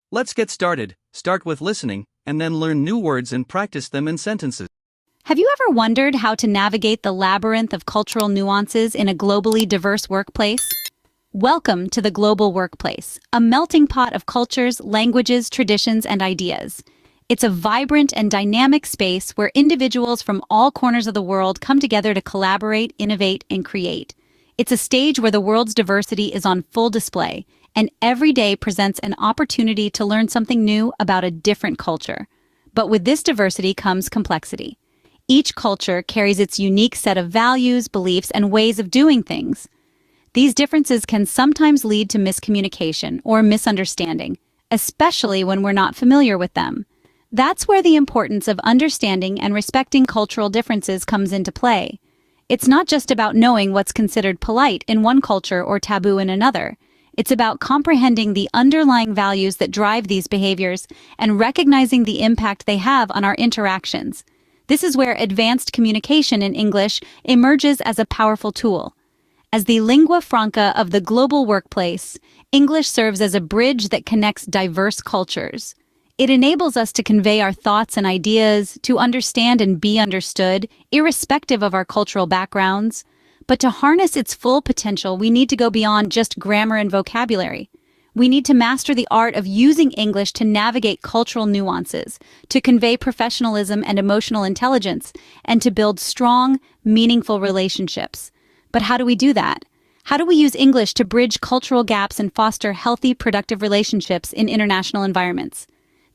Let's get started. Start with listening, and then learn new words and practice them in sentences. Have you ever wondered how to navigate the labyrinth of cultural nuances in a globally diverse workplace? Welcome to the global workplace, a melting pot of cultures, languages, traditions, and ideas. It's a vibrant and dynamic space where individuals from all corners of the world come together to collaborate, innovate, and create. It's a stage where the world's diversity is on full display, and every day presents an opportunity to learn something new about a different culture. But with this diversity comes complexity. Each culture carries its unique set of values, beliefs, and ways of doing things. These differences can sometimes lead to miscommunication or misunderstanding, especially when we're not familiar with them. That's where the importance of understanding and respecting cultural differences comes into play. It's not just about knowing what's considered polite in one culture or taboo in another. It's about comprehending the underlying values that drive these behaviors and recognizing the impact they have on our interactions. This is where advanced communication in English emerges as a powerful tool. As the lingua franca of the global workplace, English serves as a bridge that connects diverse cultures. It enables us to convey our thoughts and ideas, to understand and be understood, irrespective of our cultural backgrounds. But to harness its full potential, we need to go beyond just grammar and vocabulary. We need to master the art of using English to navigate cultural nuances, to convey professionalism and emotional intelligence, and to build strong, meaningful relationships. But how do we do that? How do we use English to bridge cultural gaps and foster healthy, productive relationships in international environments?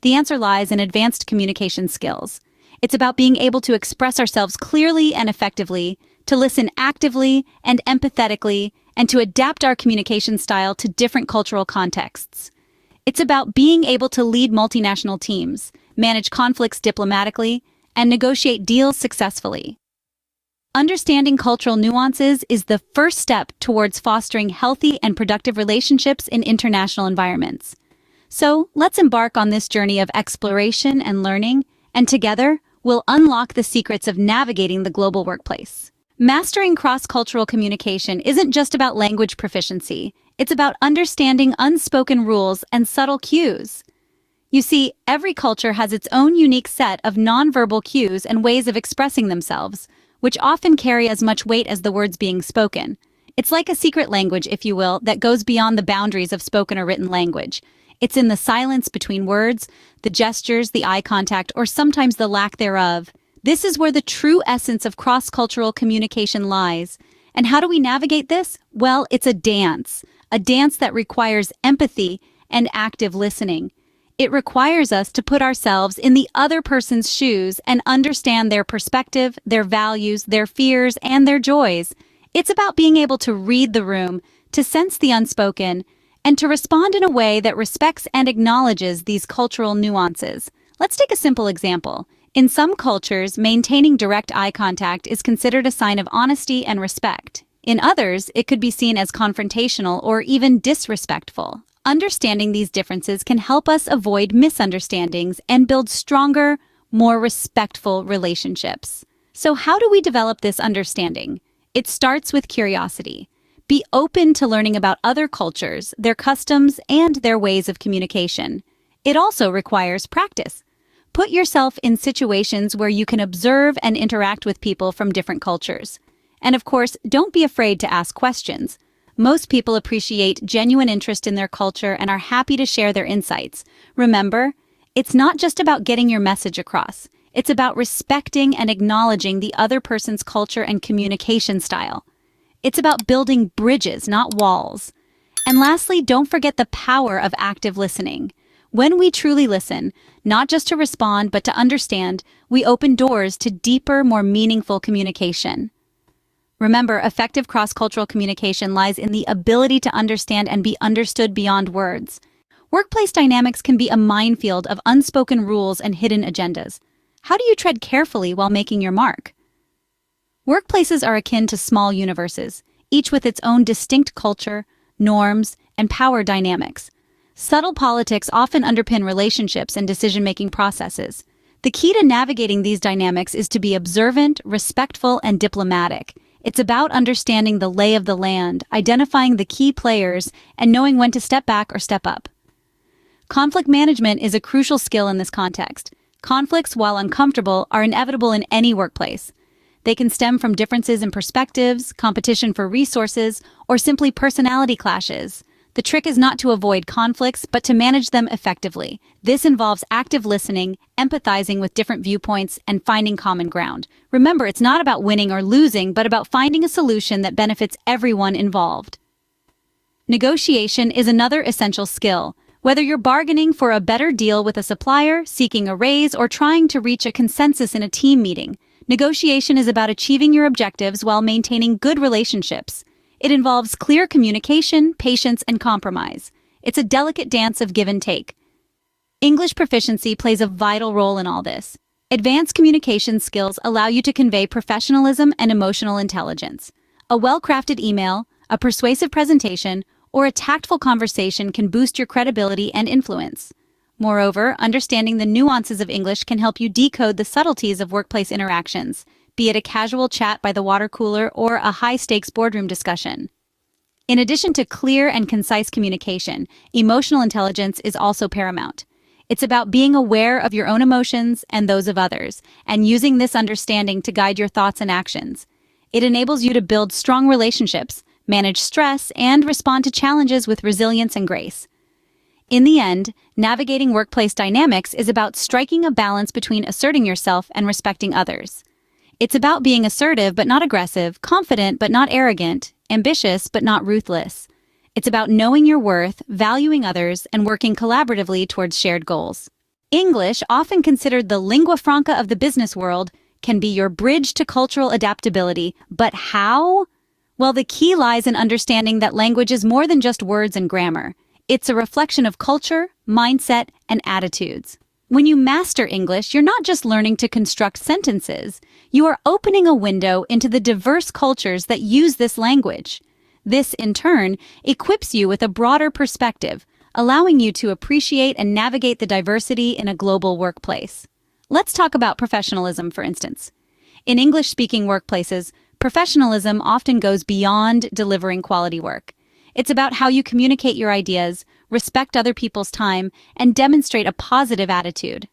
The answer lies in advanced communication skills. It's about being able to express ourselves clearly and effectively, to listen actively and empathetically, and to adapt our communication style to different cultural contexts. It's about being able to lead multinational teams, manage conflicts diplomatically, and negotiate deals successfully. Understanding cultural nuances is the first step towards fostering healthy and productive relationships in international environments. So, let's embark on this journey of exploration and learning, and together, we'll unlock the secrets of navigating the global workplace. Mastering cross-cultural communication isn't just about language proficiency. It's about understanding unspoken rules and subtle cues. You see, every culture has its own unique set of nonverbal cues and ways of expressing themselves, which often carry as much weight as the words being spoken. It's like a secret language, if you will, that goes beyond the boundaries of spoken or written language. It's in the silence between words, the gestures, the eye contact, or sometimes the lack thereof. This is where the true essence of cross-cultural communication lies. And how do we navigate this? Well, it's a dance that requires empathy and active listening. It requires us to put ourselves in the other person's shoes and understand their perspective, their values, their fears, and their joys. It's about being able to read the room, to sense the unspoken, and to respond in a way that respects and acknowledges these cultural nuances. Let's take a simple example. In some cultures, maintaining direct eye contact is considered a sign of honesty and respect. In others, it could be seen as confrontational or even disrespectful. Understanding these differences can help us avoid misunderstandings and build stronger, more respectful relationships. So how do we develop this understanding? It starts with curiosity. Be open to learning about other cultures, their customs, and their ways of communication. It also requires practice. Put yourself in situations where you can observe and interact with people from different cultures. And of course, don't be afraid to ask questions. Most people appreciate genuine interest in their culture and are happy to share their insights. Remember, it's not just about getting your message across. It's about respecting and acknowledging the other person's culture and communication style. It's about building bridges, not walls. And lastly, don't forget the power of active listening. When we truly listen, not just to respond, but to understand, we open doors to deeper, more meaningful communication. Remember, effective cross-cultural communication lies in the ability to understand and be understood beyond words. Workplace dynamics can be a minefield of unspoken rules and hidden agendas. How do you tread carefully while making your mark? Workplaces are akin to small universes, each with its own distinct culture, norms, and power dynamics. Subtle politics often underpin relationships and decision-making processes. The key to navigating these dynamics is to be observant, respectful, and diplomatic. It's about understanding the lay of the land, identifying the key players, and knowing when to step back or step up. Conflict management is a crucial skill in this context. Conflicts, while uncomfortable, are inevitable in any workplace. They can stem from differences in perspectives, competition for resources, or simply personality clashes. The trick is not to avoid conflicts, but to manage them effectively. This involves active listening, empathizing with different viewpoints, and finding common ground. Remember, it's not about winning or losing, but about finding a solution that benefits everyone involved. Negotiation is another essential skill. Whether you're bargaining for a better deal with a supplier, seeking a raise, or trying to reach a consensus in a team meeting, negotiation is about achieving your objectives while maintaining good relationships. It involves clear communication, patience, and compromise. It's a delicate dance of give and take. English proficiency plays a vital role in all this. Advanced communication skills allow you to convey professionalism and emotional intelligence. A well-crafted email, a persuasive presentation, or a tactful conversation can boost your credibility and influence. Moreover, understanding the nuances of English can help you decode the subtleties of workplace interactions, be it a casual chat by the water cooler or a high-stakes boardroom discussion. In addition to clear and concise communication, emotional intelligence is also paramount. It's about being aware of your own emotions and those of others, and using this understanding to guide your thoughts and actions. It enables you to build strong relationships, manage stress, and respond to challenges with resilience and grace. In the end, navigating workplace dynamics is about striking a balance between asserting yourself and respecting others. It's about being assertive but not aggressive, confident but not arrogant, ambitious but not ruthless. It's about knowing your worth, valuing others, and working collaboratively towards shared goals. English, often considered the lingua franca of the business world, can be your bridge to cultural adaptability. But how? Well, the key lies in understanding that language is more than just words and grammar. It's a reflection of culture, mindset, and attitudes. When you master English, you're not just learning to construct sentences. You are opening a window into the diverse cultures that use this language. This, in turn, equips you with a broader perspective, allowing you to appreciate and navigate the diversity in a global workplace. Let's talk about professionalism, for instance. In English-speaking workplaces, professionalism often goes beyond delivering quality work. It's about how you communicate your ideas, respect other people's time, and demonstrate a positive attitude.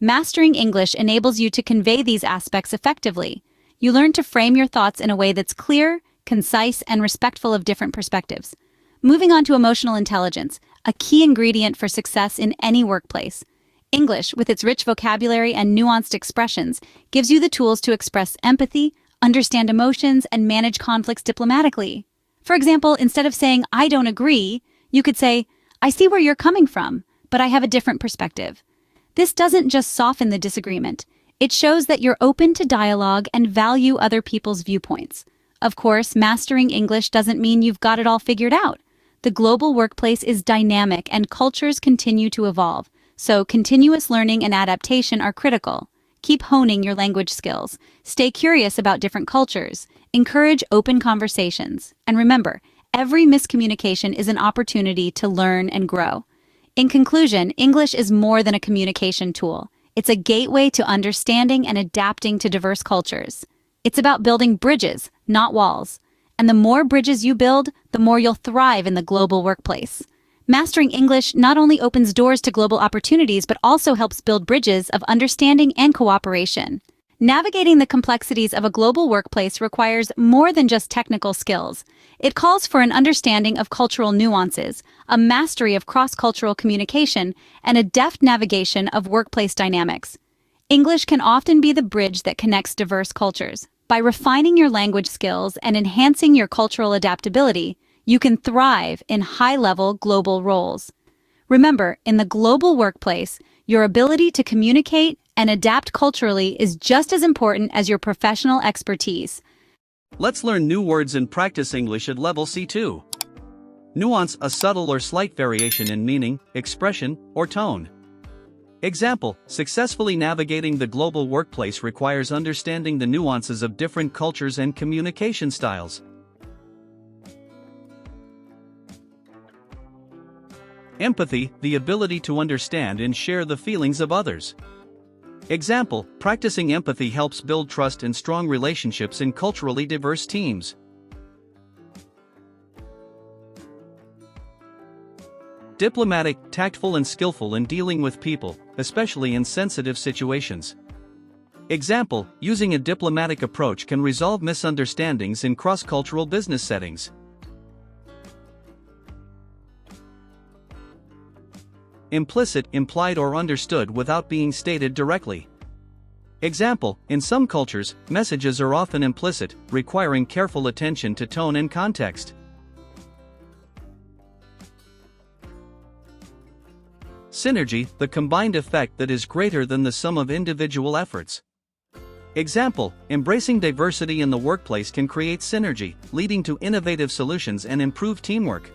Mastering English enables you to convey these aspects effectively. You learn to frame your thoughts in a way that's clear, concise, and respectful of different perspectives. Moving on to emotional intelligence, a key ingredient for success in any workplace. English, with its rich vocabulary and nuanced expressions, gives you the tools to express empathy, understand emotions, and manage conflicts diplomatically. For example, instead of saying, "I don't agree," you could say, "I see where you're coming from, but I have a different perspective." This doesn't just soften the disagreement. It shows that you're open to dialogue and value other people's viewpoints. Of course, mastering English doesn't mean you've got it all figured out. The global workplace is dynamic and cultures continue to evolve, so continuous learning and adaptation are critical. Keep honing your language skills. Stay curious about different cultures. Encourage open conversations. And remember, every miscommunication is an opportunity to learn and grow. In conclusion, English is more than a communication tool. It's a gateway to understanding and adapting to diverse cultures. It's about building bridges, not walls. And the more bridges you build, the more you'll thrive in the global workplace. Mastering English not only opens doors to global opportunities, but also helps build bridges of understanding and cooperation. Navigating the complexities of a global workplace requires more than just technical skills. It calls for an understanding of cultural nuances, a mastery of cross-cultural communication, and a deft navigation of workplace dynamics. English can often be the bridge that connects diverse cultures. By refining your language skills and enhancing your cultural adaptability, you can thrive in high-level global roles. Remember, in the global workplace, your ability to communicate and adapt culturally is just as important as your professional expertise. Let's learn new words and practice English at level C2. Nuance, a subtle or slight variation in meaning, expression, or tone. Example, successfully navigating the global workplace requires understanding the nuances of different cultures and communication styles. Empathy, the ability to understand and share the feelings of others. Example, practicing empathy helps build trust and strong relationships in culturally diverse teams. Diplomatic, tactful and skillful in dealing with people, especially in sensitive situations. Example, using a diplomatic approach can resolve misunderstandings in cross-cultural business settings. Implicit, implied or understood without being stated directly. Example, in some cultures, messages are often implicit, requiring careful attention to tone and context. Synergy, the combined effect that is greater than the sum of individual efforts. Example, embracing diversity in the workplace can create synergy, leading to innovative solutions and improved teamwork.